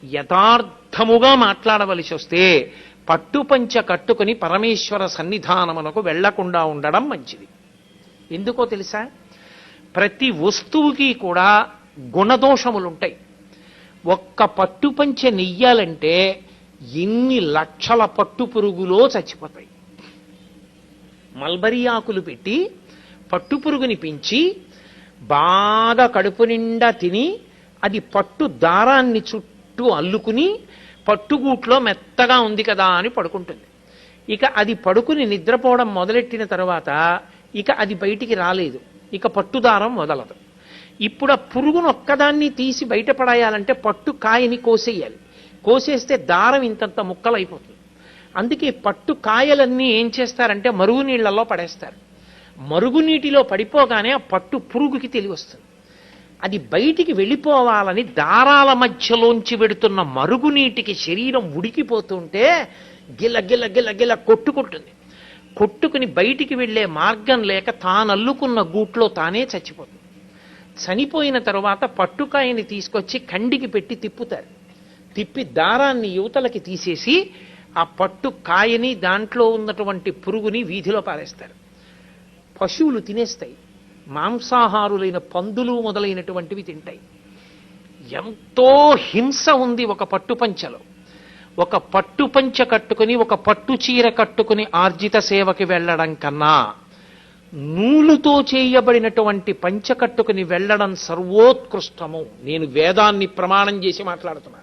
యథార్థముగా మాట్లాడవలసి వస్తే పట్టుపంచ కట్టుకుని పరమేశ్వర సన్నిధానమునకు వెళ్లకుండా ఉండడం మంచిది. ఎందుకో తెలుసా? ప్రతి వస్తువుకి కూడా గుణదోషములుంటాయి. ఒక్క పట్టుపంచ నెయ్యాలంటే ఎన్ని లక్షల పట్టు పురుగులో చచ్చిపోతాయి. మల్బరీ ఆకులు పెట్టి పట్టుపురుగుని పెంచి బాగా కడుపు నిండా తిని అది పట్టు దారాన్ని చుట్టూ అల్లుకుని పట్టుగూట్లో మెత్తగా ఉంది కదా అని పడుకుంటుంది. ఇక అది పడుకుని నిద్రపోవడం మొదలెట్టిన తర్వాత ఇక అది బయటికి రాలేదు, ఇక పట్టుదారం వదలదు. ఇప్పుడు ఆ పురుగును ఒక్కదాన్ని తీసి బయటపడాయాలంటే పట్టు కాయని కోసేయాలి. కోసేస్తే దారం ఇంతంత ముక్కలైపోతుంది. అందుకే పట్టు కాయలన్నీ ఏం చేస్తారంటే మరుగునీళ్లలో పడేస్తారు. మరుగునీటిలో పడిపోగానే ఆ పట్టు పురుగుకి తెలివి వస్తుంది. అది బయటికి వెళ్ళిపోవాలని దారాల మధ్యలోంచి వెడుతున్న మరుగునీటికి శరీరం ఉడికిపోతుంటే గిల గిల గిల గిల కొట్టుకుంటుంది. కొట్టుకుని బయటికి వెళ్లే మార్గం లేక తానల్లుకున్న గూట్లో తానే చచ్చిపోతుంది. చనిపోయిన తరువాత పట్టుకాయని తీసుకొచ్చి కండికి పెట్టి తిప్పుతారు. తిప్పి దారాన్ని యువతలకి తీసేసి ఆ పట్టు కాయని దాంట్లో ఉన్నటువంటి పురుగుని వీధిలో పారేస్తారు. పశువులు తినేస్తాయి. మాంసాహారులైన పందులు మొదలైనటువంటివి తింటాయి. ఎంతో హింస ఉంది ఒక పట్టుపంచలో. ఒక పట్టుపంచ కట్టుకుని ఒక పట్టు చీర కట్టుకుని ఆర్జిత సేవకి వెళ్ళడం కన్నా నూలుతో చేయబడినటువంటి పంచ కట్టుకుని వెళ్ళడం సర్వోత్కృష్టము. నేను వేదాన్ని ప్రమాణం చేసి మాట్లాడుతున్నా.